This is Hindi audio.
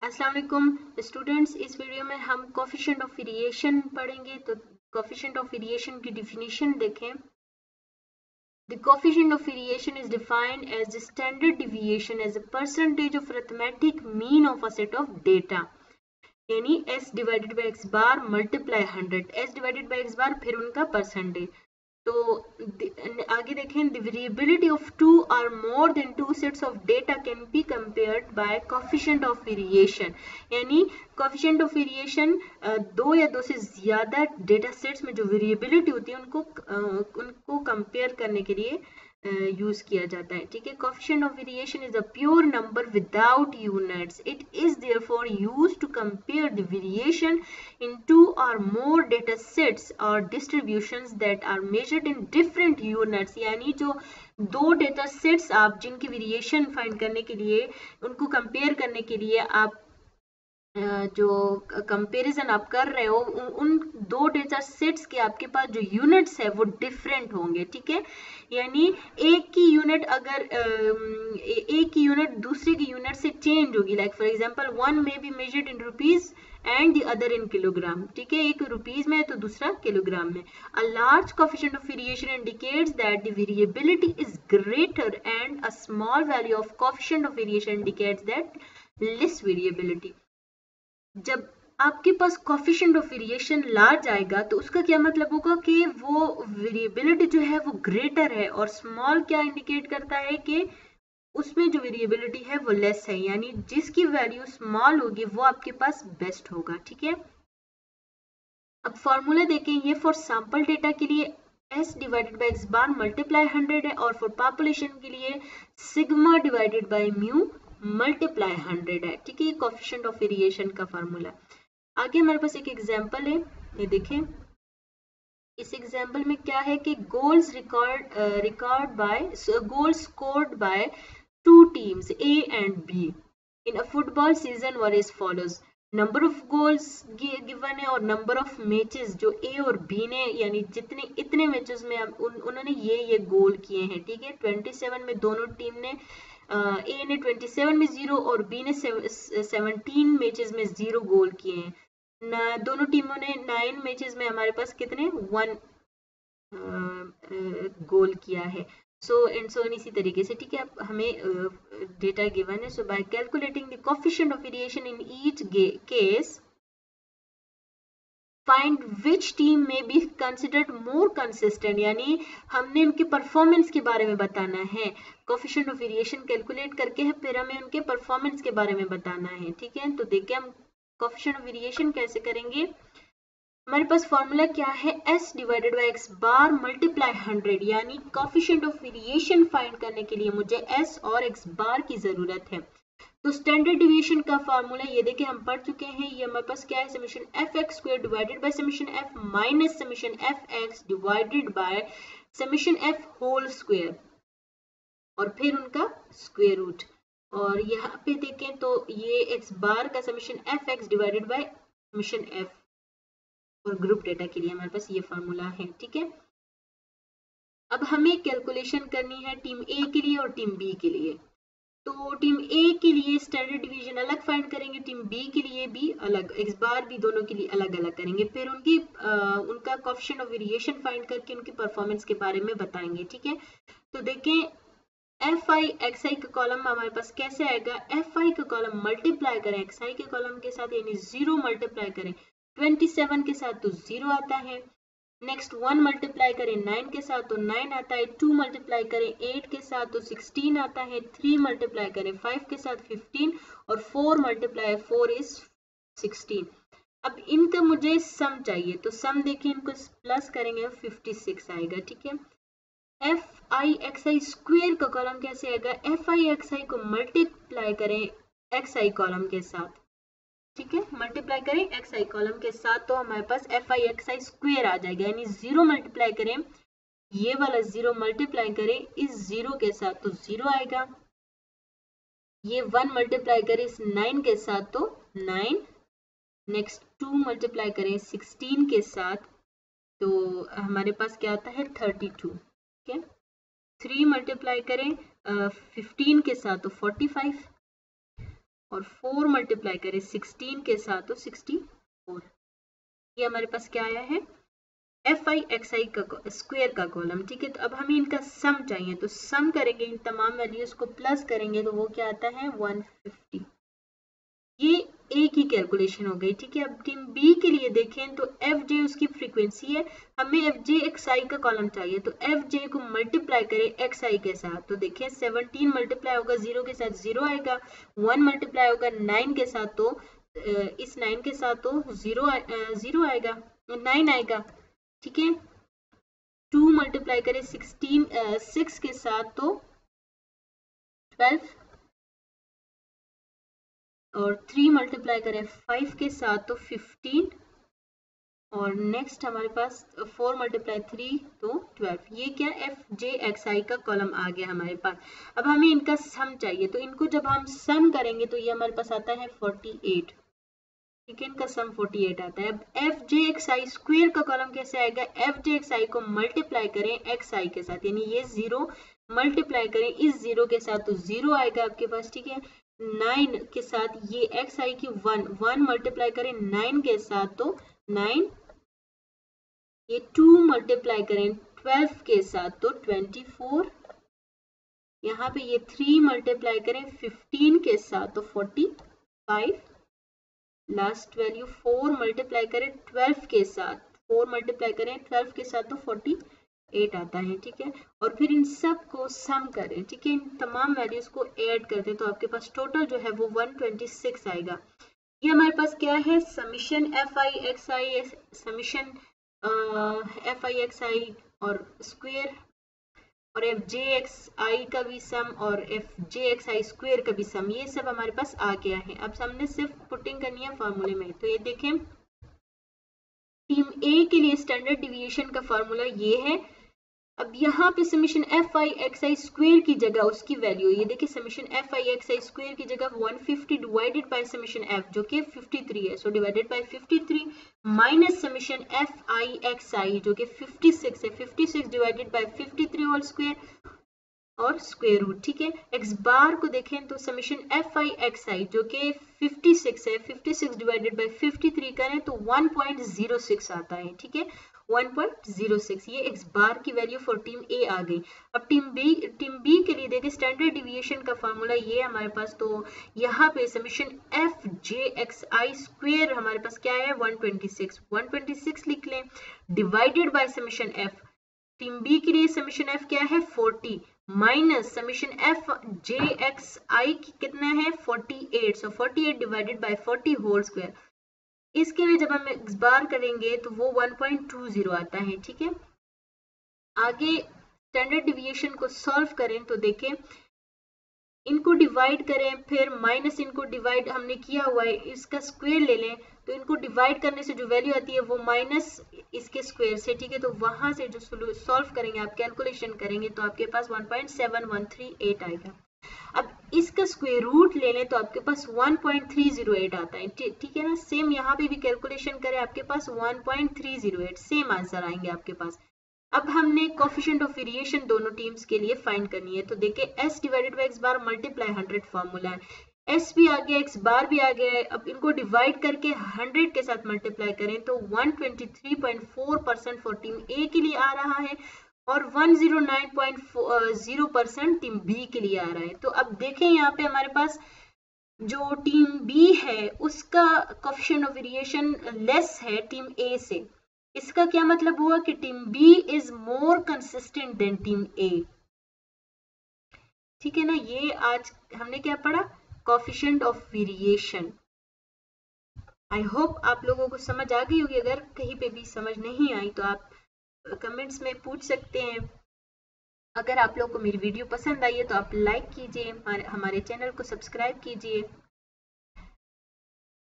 अस्सलाम वालेकुम स्टूडेंट्स, इस वीडियो में हम कोफिशिएंट ऑफ वेरिएशन पढ़ेंगे। तो कोफिशिएंट ऑफ वेरिएशन की डिफिनीशन देखें। The coefficient of variation is defined as the standard deviation as a percentage of arithmetic mean of a set of data, यानी s divided by x bar multiply 100, s divided by x बार फिर उनका परसेंटेज। तो आगे देखें, the variability of two or more than two sets of data can be compared by coefficient of variation, यानी coefficient of variation दो या दो से ज्यादा डेटा सेट्स में जो वेरिएबिलिटी होती है उनको कंपेयर करने के लिए यूज किया जाता है। ठीक है, coefficient of variation is a pure number without units. It is therefore used to compare the variation in two or more data sets or distributions that are measured in different units. यानी जो दो डेटा सेट्स आप जिनकी वेरिएशन फाइंड करने के लिए उनको कंपेयर करने के लिए आप जो कंपैरिजन आप कर रहे हो उन दो डेटा सेट्स के आपके पास जो यूनिट्स है वो डिफरेंट होंगे। ठीक है, यानी एक की यूनिट अगर एक की यूनिट दूसरे की यूनिट से चेंज होगी, लाइक फॉर एग्जांपल वन में be measured in rupees and the other in kilogram. ठीक है, एक रुपीज में है तो दूसरा किलोग्राम में। A large coefficient of variation indicates that the variability is greater and a small value of coefficient of variation indicates that less variability. जब आपके पास कोएफिशिएंट ऑफ वेरिएशन लार्ज आएगा तो उसका क्या मतलब होगा कि वो वेरिएबिलिटी जो है वो ग्रेटर है, और स्मॉल क्या इंडिकेट करता है कि उसमें जो वेरिएबिलिटी है वो लेस है, यानी जिसकी वैल्यू स्मॉल होगी वो आपके पास बेस्ट होगा। ठीक है, अब फॉर्मूला देखें, ये फॉर सैंपल डेटा के लिए s divided by x bar multiply 100 है, और फॉर पॉपुलेशन के लिए sigma divided by mu multiply 100 है। ठीक है, ये कोएफिशिएंट ऑफ वेरिएशन का फार्मूला। आगे हमारे पास एक एग्जांपल है, ये देखें। इस एग्जांपल में क्या है कि goals scored by two teams A and B in a football season were as follows. Number of goals given है और नंबर ऑफ मैचेस जो ए और बी ने, यानी जितने इतने मैचेस में उन्होंने ये गोल किए हैं। ठीक है, 27 में दोनों टीम ने, ए ने 27 में 0 और बी ने 17 मैचेस में 0 गोल किए हैं। दोनों टीमों ने 9 मैचेस में हमारे पास कितने 1 गोल किया है। सो एंड सो इसी तरीके से। ठीक है, अब हमें डेटा गिवन है। So by calculating the coefficient of variation in each case find which team may be considered more consistent, यानी हमने उनके परफॉर्मेंस के बारे में बताना है। कोएफिशिएंट ऑफ वेरिएशन कैलकुलेट करके है, फिर हमें उनके परफॉर्मेंस के बारे में बताना है। ठीक है, तो देखिए हम कोएफिशिएंट ऑफ वेरिएशन कैसे करेंगे। हमारे पास फॉर्मूला क्या है, s divided by x bar multiply 100, यानी कोएफिशिएंट ऑफ वेरिएशन फाइंड करने के लिए मुझे s और x बार की जरूरत है। तो स्टैंडर्ड डिविएशन का फार्मूला ये देखिए हम पढ़ चुके हैं। ये हमारे पास क्या है, summation f x square divided by summation f minus summation f x divided by summation f whole square और फिर उनका स्क्वायर रूट। और यहाँ पे देखें तो ये एक्स बार का summation f x divided by summation F, और ग्रुप डेटा के लिए हमारे पास ये फार्मूला है। ठीक है, अब हमें कैलकुलेशन करनी है टीम ए के लिए और टीम बी के लिए। तो टीम ए के लिए स्टैंडर्ड डिवीजन अलग फाइंड करेंगे, टीम बी के लिए भी अलग, एक्स बार भी दोनों के लिए अलग अलग करेंगे, फिर उनका कोएफिशिएंट ऑफ वेरिएशन फाइंड करके उनकी परफॉर्मेंस के बारे में बताएंगे। ठीक है, तो देखें एफ आई एक्स आई का कॉलम हमारे पास कैसे आएगा, एफ आई का कॉलम मल्टीप्लाई करें एक्स आई के कॉलम के साथ, यानी 0 मल्टीप्लाई करें 27 के साथ तो 0 आता है। नेक्स्ट 1 मल्टीप्लाई करें 9 के साथ तो 9 आता है, 2 मल्टीप्लाई करें 8 के साथ तो 16 आता है, 3 मल्टीप्लाई करें 5 के साथ 15, और 4 मल्टीप्लाई 4 इज 16। अब इनका मुझे सम चाहिए, तो सम देखिए इनको प्लस करेंगे 56 आएगा। ठीक है, F I X I square का कॉलम कैसे आएगा, एफ आई एक्स आई को मल्टीप्लाई करें एक्स आई कॉलम के साथ। ठीक है, मल्टीप्लाई करें एक्स आई कॉलम के साथ तो हमारे पास F I X I square आ जाएगा, यानी 0 मल्टीप्लाई करें ये वाला 0 मल्टीप्लाई करें इस 0 के साथ तो 0 आएगा, ये 1 मल्टीप्लाई करें इस 9 के साथ तो 9, नेक्स्ट 2 मल्टीप्लाई करें 16 के साथ तो हमारे पास क्या आता है 32। ठीक है, 3 मल्टीप्लाई करें 15 के साथ तो 45, और 4 मल्टीप्लाई करें 16 के साथ तो 64। ये हमारे पास क्या आया है, fi का स्क्वायर का कॉलम। ठीक है, तो अब हमें इनका सम चाहिए, तो सम करेंगे, इन तमाम वैल्यूज को प्लस करेंगे तो वो क्या आता है 150। ये ए की कैलकुलेशन हो गई। ठीक है, अब टीम बी के लिए देखें तो एफ जे उसकी फ्रीक्वेंसी है, हमें एफ जे एक्स आई का कॉलम चाहिए, तो एफ जे को मल्टीप्लाई करें एक्स आई के साथ, तो देखिए 17 मल्टीप्लाई होगा 0 के साथ 0 आएगा, 1 मल्टीप्लाई होगा 9 के साथ तो इस 9 के साथ तो 0 आएगा, 9 आएगा। ठीक है, 2 मल्टीप्लाई करें 6 के साथ तो 12, और 3 मल्टीप्लाई करें 5 के साथ तो 15, और नेक्स्ट हमारे पास 4 मल्टीप्लाई 3 तो 12। ये क्या एफ जे एक्स आई का कॉलम आ गया हमारे पास। अब हमें इनका सम चाहिए, तो इनको जब हम सम करेंगे तो ये हमारे पास आता है 48। ठीक है, इनका सम 48 आता है। अब F j x i square का कॉलम कैसे आएगा, एफ जे एक्स आई को मल्टीप्लाई करें एक्स आई के साथ, यानी ये 0 मल्टीप्लाई करें इस 0 के साथ तो 0 आएगा आपके पास। ठीक है, 9 के साथ ये एक्स आई की 1 मल्टीप्लाई करें 9 के साथ तो 9, ये 2 मल्टीप्लाई करें 12 के साथ तो 24, यहाँ पे ये 3 मल्टीप्लाई करें 15 के साथ तो 45, लास्ट वैल्यू 4 मल्टीप्लाई करें 12 के साथ, 4 मल्टीप्लाई करें 12 के साथ तो 48 आता है। ठीक है, और फिर इन सब को सम करें। ठीक है, इन तमाम वैल्यूज को ऐड कर दें तो आपके पास टोटल जो है वो 126 आएगा। ये हमारे पास क्या है, summation F I X I, summation F I X I और स्क्वायर, और एफ जे एक्स आई का भी सम और F j x i square का भी सम, ये सब हमारे पास आ गया है। अब हमने सिर्फ पुटिंग करनी है फॉर्मूले में। तो ये देखें, टीम ए के लिए स्टैंडर्ड डिविएशन का फॉर्मूला ये है। अब यहाँ पे summation F I X i square की जगह उसकी वैल्यू, ये देखिए summation F I X i square की जगह 150 डिवाइडेड बाय समीशन एफ जो कि 53 है, so divided by 53 minus summation F I X I जो कि 56 है, 56 डिवाइडेड बाय 53 होल स्क्वायर और स्क्वायर रूट। ठीक है, एक्स बार को देखें तो summation F I X I जो कि 56 है, 56 डिवाइडेड बाय 53 करें तो 1.06 आता है। ठीक है, 1.06, ये एक्स बार की वैल्यू फॉर टीम ए आ गई। अब टीम बी के लिए देखिए स्टैंडर्ड डिविएशन का फॉर्मूला ये है हमारे पास, तो यहाँ पे summation f j x i square हमारे पास क्या है 126 लिख लें, divided by summation f, team B के लिए समीशन एफ क्या है 40 minus summation f j x i कितना है 48, so 48 divided by 40 whole square. इसके लिए जब हम एक्स बार करेंगे तो वो 1.20 आता है। ठीक है, आगे स्टैंडर्ड डिविएशन को सॉल्व करें तो देखें, इनको डिवाइड करें, फिर माइनस इनको डिवाइड हमने किया हुआ है, इसका स्क्वायर ले लें, तो इनको डिवाइड करने से जो वैल्यू आती है वो माइनस इसके स्क्वायर से। ठीक है, तो वहां से जो सॉल्व करेंगे आप कैलकुलेशन करेंगे तो आपके पास 1.7138 आएगा। अब इसका स्क्वायर रूट ले लें तो आपके पास 1.308 आता है। ठीक है ना, सेम यहाँ पे भी कैलकुलेशन करें आपके पास 1.308 सेम आंसर आएंगे आपके पास। अब हमने कोफिशिएंट ऑफ वेरिएशन दोनों टीम्स के लिए फाइंड करनी है, तो देखिए s divided by x bar multiply 100 formula है, s भी आ गया x बार भी आ गया है। अब इनको डिवाइड करके 100 के साथ मल्टीप्लाई करें तो 123.4% फॉर टीम ए के लिए आ रहा है और 109.0% टीम बी के लिए आ रहा है। तो अब देखें यहाँ पे हमारे पास जो टीम बी है उसका कोफिशिएंट ऑफ वेरिएशन लेस है टीम ए से। इसका क्या मतलब हुआ कि team B is more consistent than team A. ठीक है ना, ये आज हमने क्या पढ़ा, coefficient of variation. I hope आप लोगों को समझ आ गई होगी, अगर कहीं पे भी समझ नहीं आई तो आप कमेंट्स में पूछ सकते हैं। अगर आप लोगों को मेरी वीडियो पसंद आई है तो आप लाइक कीजिए, हमारे चैनल को सब्सक्राइब कीजिए।